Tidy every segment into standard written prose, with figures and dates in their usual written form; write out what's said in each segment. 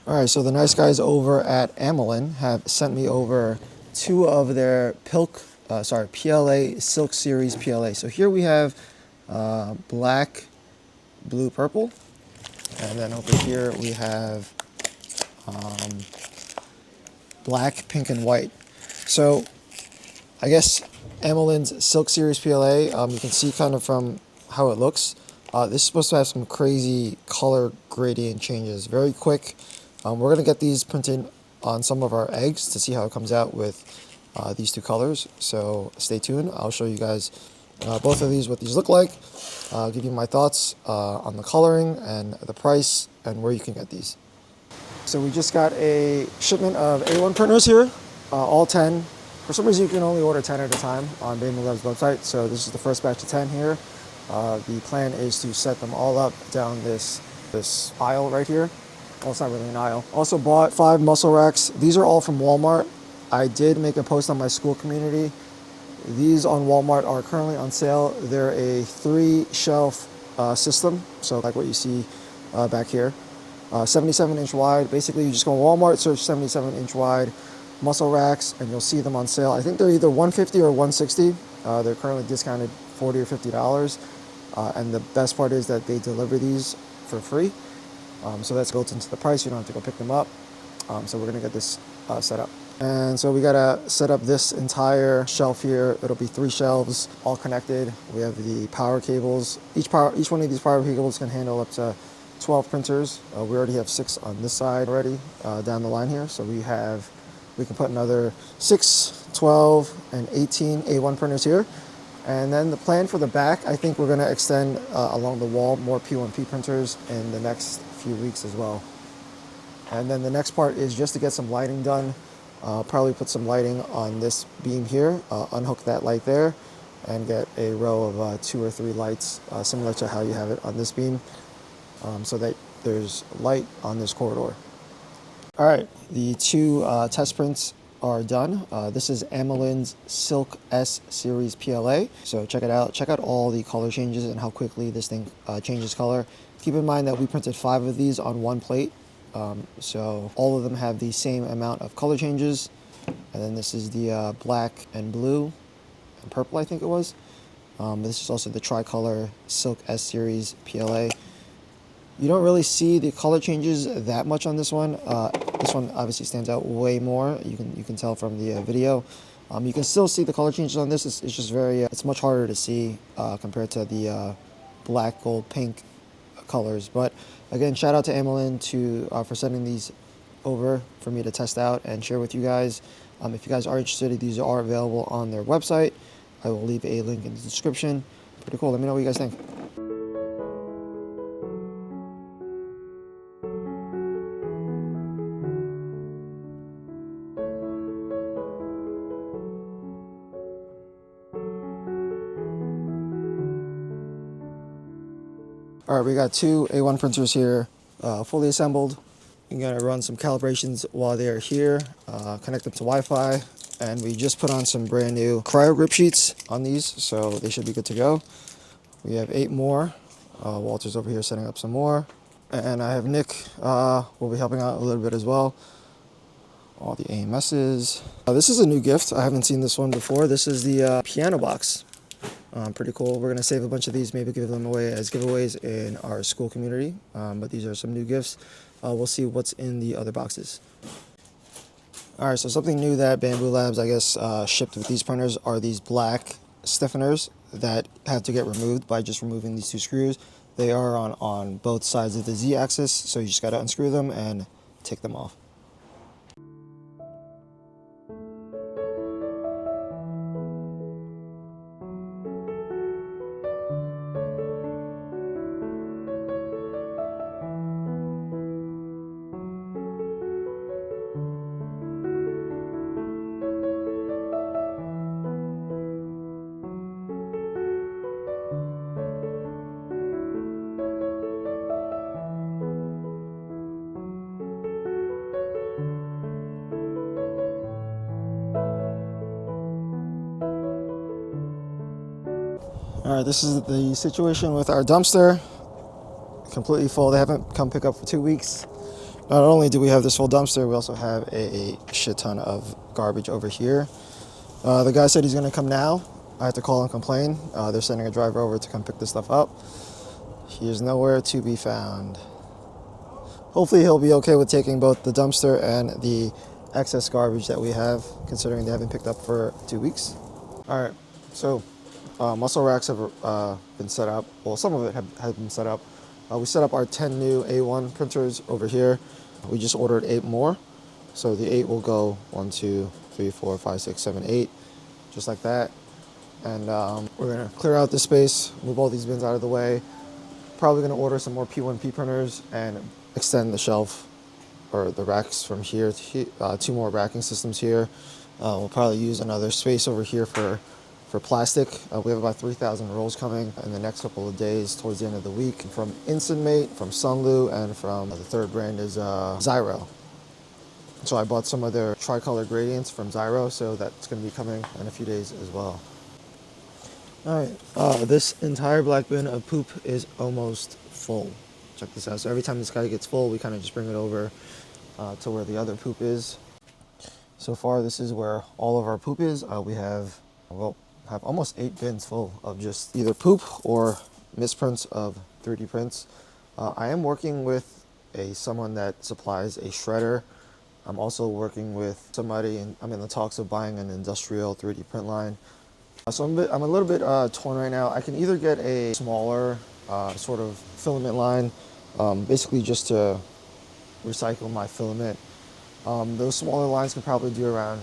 All right, so the nice guys over at Amolen have sent me over two of their PLA Silk Series PLA. So here we have black, blue, purple, and then over here we have black, pink, and white. So I guess Amolen's Silk Series PLA, you can see kind of from how it looks. This is supposed to have some crazy color gradient changes, very quick. We're going to get these printed on some of our eggs to see how it comes out with these two colors. So stay tuned. I'll show you guys both of these, what these look like. I'll give you my thoughts on the coloring and the price and where you can get these. So we just got a shipment of A1 printers here, all 10. For some reason you can only order 10 at a time on Bambu Lab's website. So this is the first batch of 10 here. The plan is to set them all up down this aisle right here. Well, it's not really an aisle. Also bought 5 muscle racks. These are all from Walmart. I did make a post on my Skool community. These on Walmart are currently on sale. They're a 3-shelf system, so like what you see back here. 77-inch wide. Basically, you just go on Walmart, search 77-inch wide muscle racks, and you'll see them on sale. I think they're either $150 or $160. They're currently discounted $40 or $50. And the best part is that they deliver these for free. So that's built into the price. You don't have to go pick them up. So we're gonna get this set up. And so we gotta set up this entire shelf here. It'll be 3 shelves, all connected. We have the power cables. Each one of these power cables can handle up to 12 printers. We already have 6 on this side already, down the line here. So we can put another 6, 12, and 18 A1 printers here. And then the plan for the back, I think we're gonna extend along the wall more P1P printers in the next few weeks as well. And then the next part is just to get some lighting done. Probably put some lighting on this beam here, unhook that light there, and get a row of 2 or 3 lights similar to how you have it on this beam, so that there's light on this corridor. All right, the 2 test prints are done. This is Amolen's Silk S Series PLA. So check it out. Check out all the color changes and how quickly this thing changes color. Keep in mind that we printed 5 of these on 1 plate. So all of them have the same amount of color changes. And then this is the black and blue and purple, I think it was. This is also the tricolor Silk S Series PLA. You don't really see the color changes that much on this one. This one obviously stands out way more. You can tell from the video. You can still see the color changes on this. It's just very, it's much harder to see compared to the black, gold, pink colors. But again, shout out to Amolen for sending these over for me to test out and share with you guys. If you guys are interested, these are available on their website. I will leave a link in the description. Pretty cool. Let me know what you guys think. All right, we got 2 A1 printers here, fully assembled. I'm gonna run some calibrations while they're here, connect them to Wi-Fi, and we just put on some brand new Cryo grip sheets on these, so they should be good to go. We have 8 more. Walter's over here setting up some more. And I have Nick, will be helping out a little bit as well. All the AMSs. This is a new gift. I haven't seen this one before. This is the piano box. Pretty cool. We're going to save a bunch of these, maybe give them away as giveaways in our Skool community. But these are some new gifts. We'll see what's in the other boxes. All right, so something new that Bambu Labs, I guess, shipped with these printers are these black stiffeners that have to get removed by just removing these 2 screws. They are on both sides of the Z-axis, so you just got to unscrew them and take them off. All right, this is the situation with our dumpster. Completely full. They haven't come pick up for 2 weeks. Not only do we have this full dumpster, we also have a shit ton of garbage over here. The guy said he's going to come now. I have to call and complain. They're sending a driver over to come pick this stuff up. He is nowhere to be found. Hopefully he'll be okay with taking both the dumpster and the excess garbage that we have, considering they haven't picked up for 2 weeks. All right, so muscle racks have been set up. Well, some of it have been set up. We set up our 10 new A1 printers over here. We just ordered 8 more. So the 8 will go 1, 2, 3, 4, 5, 6, 7, 8, just like that. And we're gonna clear out this space, move all these bins out of the way. Probably gonna order some more P1P printers and extend the shelf or the racks from here to 2 more racking systems here. We'll probably use another space over here for plastic. We have about 3,000 rolls coming in the next couple of days towards the end of the week from Instant, from Sunlu, and from the third brand is Zyro. So I bought some of their tricolor gradients from Zyro, so that's going to be coming in a few days as well. All right, this entire black bin of poop is almost full. Check this out. So every time this guy gets full, we kind of just bring it over to where the other poop is. So far, this is where all of our poop is. We have almost 8 bins full of just either poop or misprints of 3D prints. I am working with someone that supplies a shredder. I'm also working with somebody, and I'm in the talks of buying an industrial 3D print line. So I'm a little bit torn right now. I can either get a smaller sort of filament line, basically just to recycle my filament. Those smaller lines can probably do around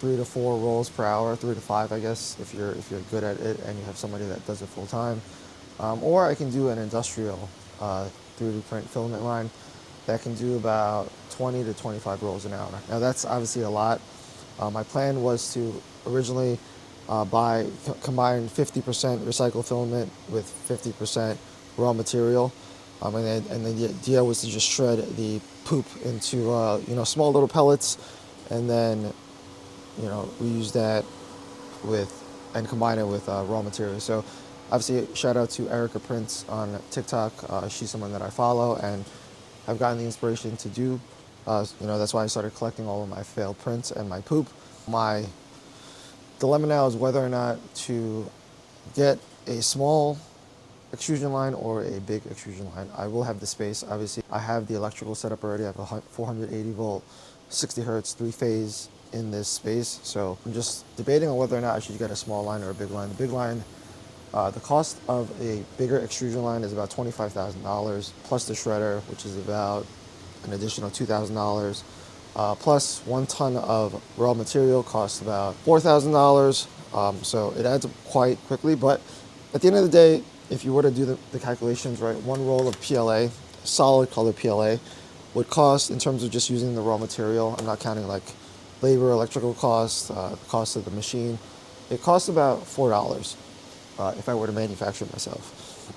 3 to 4 rolls per hour, 3 to 5, I guess, if you're good at it and you have somebody that does it full time. Or I can do an industrial 3D print filament line that can do about 20 to 25 rolls an hour. Now that's obviously a lot. My plan was to originally combine 50% recycled filament with 50% raw material. And then the idea was to just shred the poop into small little pellets, and then reuse that and combine it with raw material. So obviously shout out to Erica Prince on TikTok. She's someone that I follow, and I've gotten the inspiration to do. That's why I started collecting all of my failed prints and my poop. My dilemma now is whether or not to get a small extrusion line or a big extrusion line. I will have the space, obviously. I have the electrical set up already. I have a 480 volt, 60 hertz, 3-phase in this space. So I'm just debating on whether or not I should get a small line or a big line. The big line, the cost of a bigger extrusion line is about $25,000 plus the shredder, which is about an additional $2,000. Plus 1 ton of raw material costs about $4,000. So it adds up quite quickly, but at the end of the day, if you were to do the calculations, right, 1 roll of PLA, solid color PLA, would cost, in terms of just using the raw material, I'm not counting like labor, electrical costs, the cost of the machine, it costs about $4 if I were to manufacture it myself.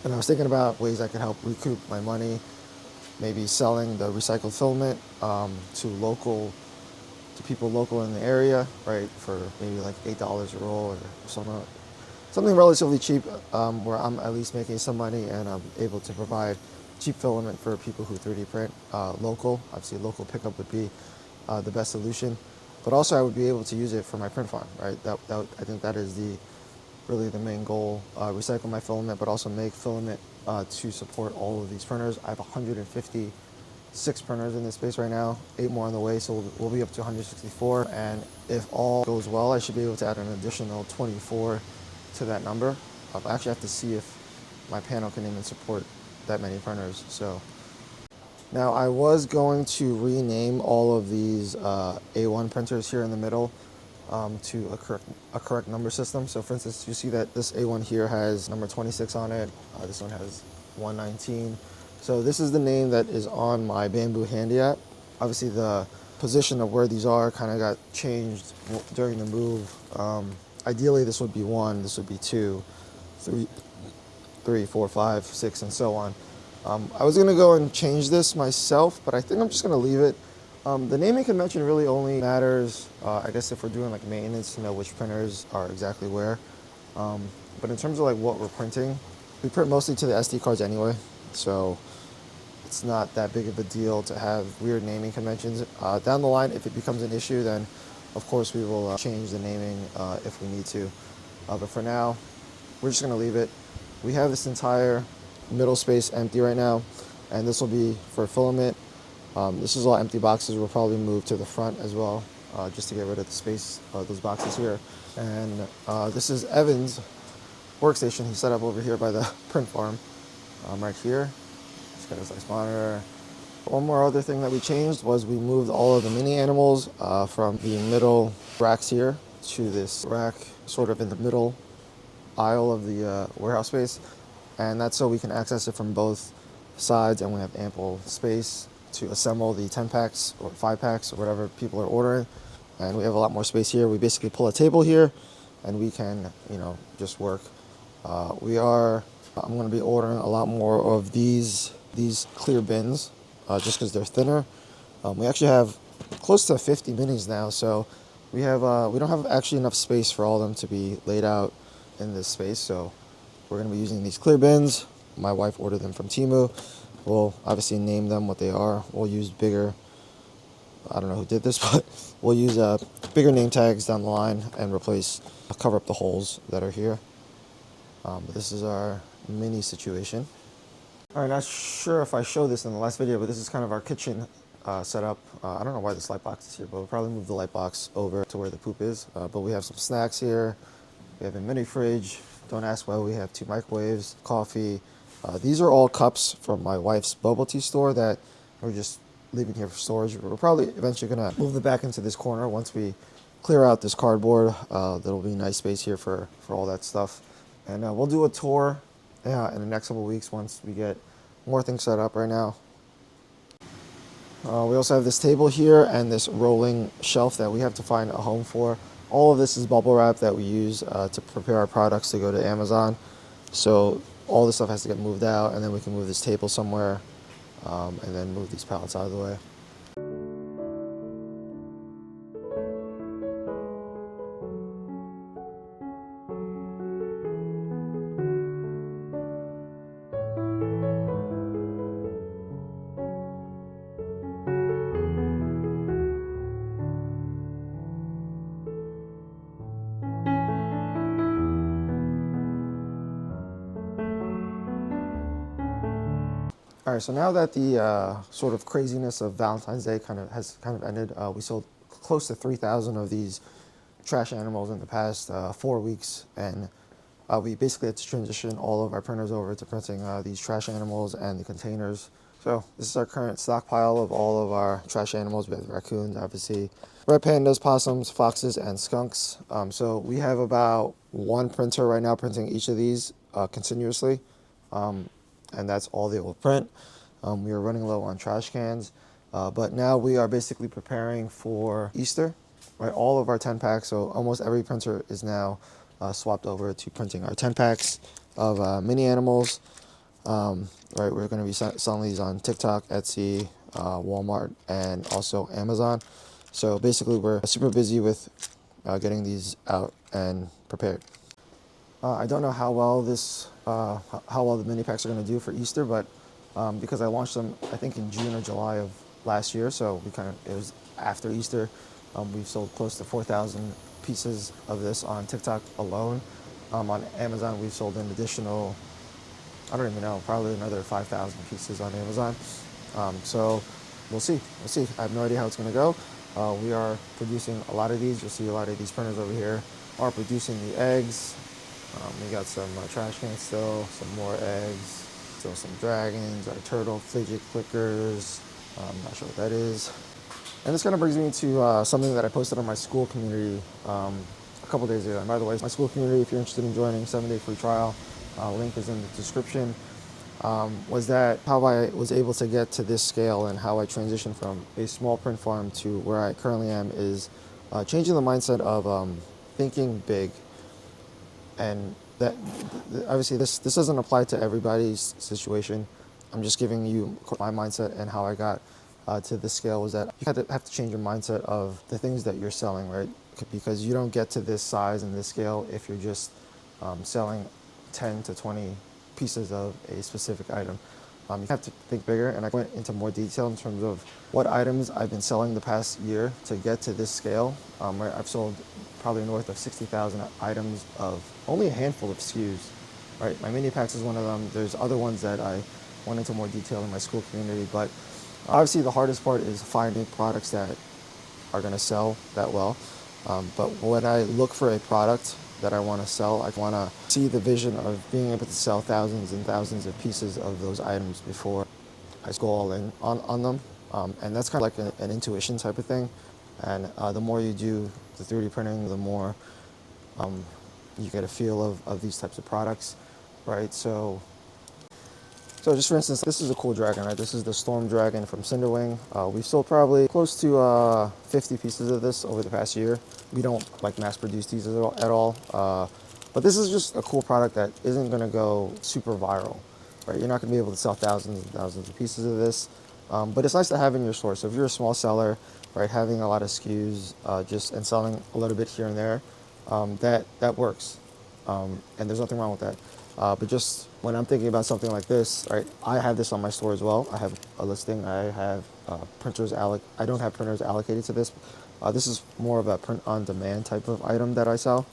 And I was thinking about ways I could help recoup my money, maybe selling the recycled filament to people local in the area, right, for maybe like $8 a roll or something relatively cheap, where I'm at least making some money and I'm able to provide cheap filament for people who 3D print local. Obviously, local pickup would be the best solution, but also I would be able to use it for my print farm, right? I think that is really the main goal. Recycle my filament, but also make filament to support all of these printers. I have 156 printers in this space right now, 8 more on the way, so we'll be up to 164. And if all goes well, I should be able to add an additional 24 to that number. I actually have to see if my panel can even support that many printers. So now I was going to rename all of these A1 printers here in the middle to a correct number system. So for instance, you see that this A1 here has number 26 on it. This one has 119. So this is the name that is on my Bambu Handy app. Obviously the position of where these are kind of got changed during the move. Ideally this would be 1, this would be 2, 3, 4, 5, 6, and so on. I was gonna go and change this myself, but I think I'm just gonna leave it. The naming convention really only matters, I guess, if we're doing like maintenance to know which printers are exactly where. But in terms of like what we're printing, we print mostly to the SD cards anyway. So it's not that big of a deal to have weird naming conventions. Down the line, if it becomes an issue, then of course we will change the naming if we need to. But for now, we're just going to leave it. We have this entire middle space empty right now, and this will be for Filament. This is all empty boxes. We'll probably move to the front as well, just to get rid of the space, those boxes here. And this is Evan's workstation he set up over here by the print farm, right here. He's got his nice monitor. One more other thing that we changed was we moved all of the mini animals from the middle racks here to this rack sort of in the middle aisle of the warehouse space. And that's so we can access it from both sides, and we have ample space to assemble the 10 packs or 5 packs or whatever people are ordering. And we have a lot more space here. We basically pull a table here and we can, just work. I'm going to be ordering a lot more of these clear bins just because they're thinner. We actually have close to 50 minis now, so we don't have actually enough space for all of them to be laid out in this space. So we're going to be using these clear bins. My wife ordered them from Temu. We'll obviously name them what they are. We'll use bigger, I don't know who did this, but we'll use bigger name tags down the line and cover up the holes that are here. But this is our mini situation. All right, not sure if I showed this in the last video, but this is kind of our kitchen setup. I don't know why this light box is here, but we'll probably move the light box over to where the poop is. But we have some snacks here. We have a mini fridge. Don't ask why we have 2 microwaves, coffee. These are all cups from my wife's bubble tea store that we're just leaving here for storage. We're probably eventually going to move it back into this corner once we clear out this cardboard. There'll be nice space here for all that stuff. And we'll do a tour in the next couple of weeks once we get more things set up. Right now, we also have this table here and this rolling shelf that we have to find a home for. All of this is bubble wrap that we use to prepare our products to go to Amazon. So all this stuff has to get moved out, and then we can move this table somewhere, and then move these pallets out of the way. All right, so now that the sort of craziness of Valentine's Day has ended, we sold close to 3,000 of these trash animals in the past 4 weeks, and we basically had to transition all of our printers over to printing these trash animals and the containers. So this is our current stockpile of all of our trash animals. We have raccoons, obviously, red pandas, possums, foxes, and skunks. So we have about 1 printer right now printing each of these continuously. And that's all they will print. We are running low on trash cans, but now we are basically preparing for Easter, right? All of our 10 packs, so almost every printer is now swapped over to printing our 10 packs of mini animals. Right, we're going to be selling these on TikTok, Etsy, Walmart, and also Amazon. So basically, we're super busy with getting these out and prepared. I don't know how well the mini packs are going to do for Easter, but because I launched them, I think in June or July of last year, so it was after Easter. We've sold close to 4,000 pieces of this on TikTok alone. On Amazon, we've sold an additional, I don't even know, probably another 5,000 pieces on Amazon. So we'll see. I have no idea how it's going to go. We are producing a lot of these. You'll see a lot of these printers over here are producing the eggs. We got some trash cans still, some more eggs, still some dragons, our turtle fidget clickers. I'm not sure what that is. And this kind of brings me to something that I posted on my Skool community a couple days ago. And by the way, my Skool community, if you're interested in joining, 7-day free trial, link is in the description. Was that how I was able to get to this scale and how I transitioned from a small print farm to where I currently am is changing the mindset of thinking big. And that obviously this doesn't apply to everybody's situation. I'm just giving you my mindset and how I got to this scale. Was that you have to change your mindset of the things that you're selling, right? Because you don't get to this size and this scale if you're just selling 10 to 20 pieces of a specific item. You have to think bigger, and I went into more detail in terms of what items I've been selling the past year to get to this scale. Where I've sold probably north of 60,000 items of only a handful of SKUs. Right, my mini packs is one of them. There's other ones that I went into more detail in my Skool community, but obviously the hardest part is finding products that are going to sell that well. But when I look for a product that I want to sell, I want to see the vision of being able to sell thousands and thousands of pieces of those items before I go all in on them. And that's kind of like an intuition type of thing. And the more you do the 3D printing, the more you get a feel of these types of products, right? So just for instance, this is a cool dragon, right? This is the Storm Dragon from Cinderwing. We've sold probably close to 50 pieces of this over the past year. We don't like mass produce these at all. But this is just a cool product that isn't gonna go super viral, right? You're not gonna be able to sell thousands and thousands of pieces of this. But it's nice to have in your store. So if you're a small seller, right, having a lot of SKUs and selling a little bit here and there, that works. And there's nothing wrong with that. But just when I'm thinking about something like this, right, I have this on my store as well. I have a listing. I have printers I don't have printers allocated to this. This is more of a print on demand type of item that I sell.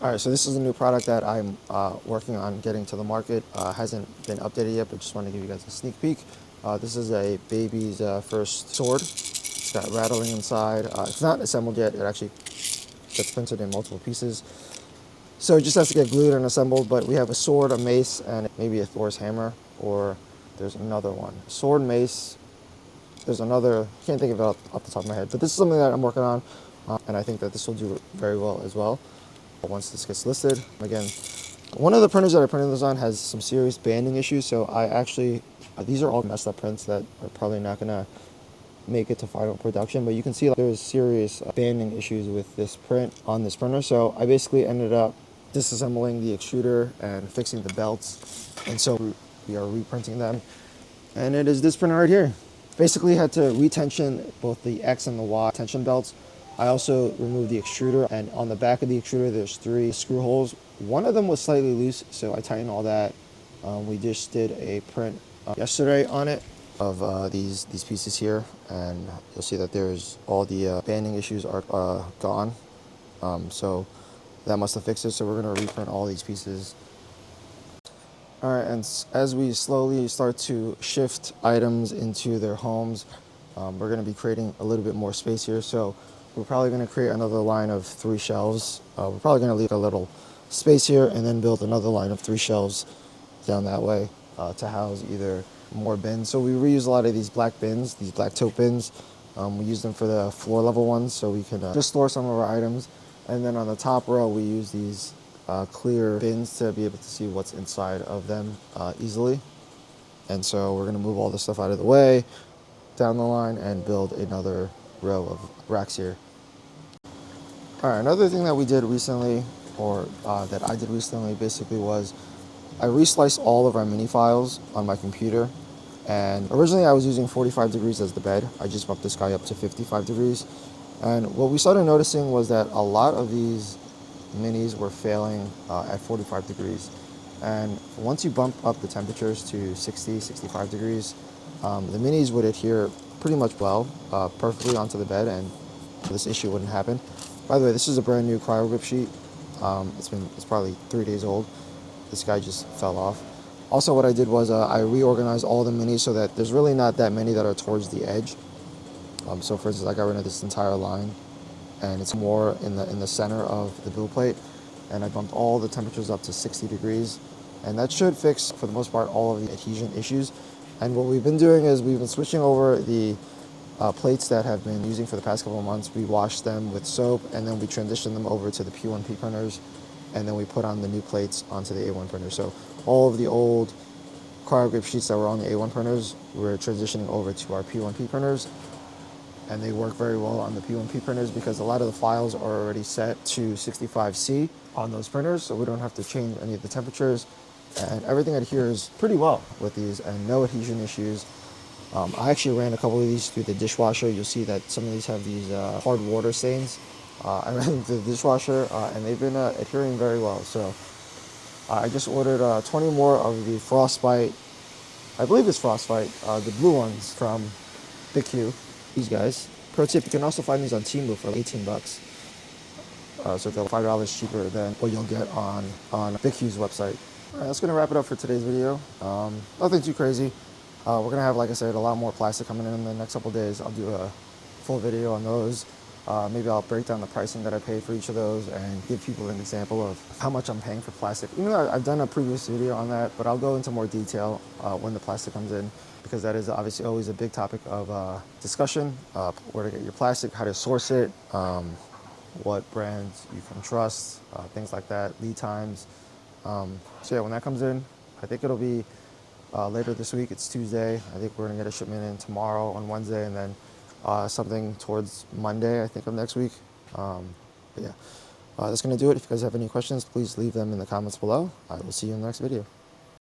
All right, so this is a new product that I'm working on getting to the market. Hasn't been updated yet, but just want to give you guys a sneak peek. This is a baby's first sword. It's got rattling inside. It's not assembled yet. It actually gets printed in multiple pieces. So it just has to get glued and assembled, but we have a sword, a mace, and maybe a Thor's hammer, or there's another one. Sword, mace, there's another, can't think of it off the top of my head, but this is something that I'm working on, and I think that this will do very well as well once this gets listed. Again, one of the printers that I printed this on has some serious banding issues, so I actually, these are all messed up prints that are probably not gonna make it to final production, but you can see there's serious banding issues with this print on this printer. So I basically ended up disassembling the extruder and fixing the belts, and so we are reprinting them, and it is this printer right here. Basically had to retension both the X and the Y tension belts. I also removed the extruder, and on the back of the extruder there's 3 screw holes. One of them was slightly loose, so I tightened all that. We just did a print yesterday on it of these pieces here, and you'll see that there's all the banding issues are gone. So that must have fixed it, so we're going to reprint all these pieces. All right, and as we slowly start to shift items into their homes, we're going to be creating a little bit more space here. So we're probably going to create another line of 3 shelves. We're probably going to leave a little space here and then build another line of 3 shelves down that way to house either more bins. So we reuse a lot of these black bins, these black tote bins. We use them for the floor level ones, so we can just store some of our items. And then on the top row, we use these clear bins to be able to see what's inside of them easily. And so we're going to move all this stuff out of the way down the line and build another row of racks here. All right, another thing that we did recently, or that I did recently basically, was I resliced all of our mini files on my computer. And originally I was using 45 degrees as the bed. I just bumped this guy up to 55 degrees. And what we started noticing was that a lot of these minis were failing at 45 degrees. And once you bump up the temperatures to 60, 65 degrees, the minis would adhere pretty much well, perfectly onto the bed, and this issue wouldn't happen. By the way, this is a brand new Cryo grip sheet. It's probably 3 days old. This guy just fell off. Also, what I did was I reorganized all the minis so that there's really not that many that are towards the edge. So for instance, I got rid of this entire line, and it's more in the center of the build plate. And I bumped all the temperatures up to 60 degrees. And that should fix, for the most part, all of the adhesion issues. And what we've been doing is we've been switching over the plates that have been using for the past couple of months. We washed them with soap, and then we transitioned them over to the P1P printers, and then we put on the new plates onto the A1 printer. So all of the old Cryo grip sheets that were on the A1 printers, we're transitioning over to our P1P printers, and they work very well on the P1P printers because a lot of the files are already set to 65C on those printers, so we don't have to change any of the temperatures, and everything adheres pretty well with these, and no adhesion issues. I actually ran a couple of these through the dishwasher. You'll see that some of these have these hard water stains. I ran them through the dishwasher, and they've been adhering very well. So I just ordered 20 more of the Frostbite I believe it's Frostbite, the blue ones from Big Q. These guys. Pro tip, you can also find these on Temu for like 18 bucks. So they're $5 cheaper than what you'll get on Big Q's website. All right, that's gonna wrap it up for today's video. Nothing too crazy. We're gonna have, like I said, a lot more plastic coming in the next couple of days. I'll do a full video on those. Maybe I'll break down the pricing that I paid for each of those and give people an example of how much I'm paying for plastic. Even though I've done a previous video on that, but I'll go into more detail when the plastic comes in, because that is obviously always a big topic of discussion. Where to get your plastic, how to source it, what brands you can trust, things like that, lead times. So yeah, when that comes in, I think it'll be later this week. It's Tuesday. I think we're gonna get a shipment in tomorrow on Wednesday, and then something towards Monday, I think, of next week. But yeah, that's gonna do it. If you guys have any questions, please leave them in the comments below. I will see you in the next video.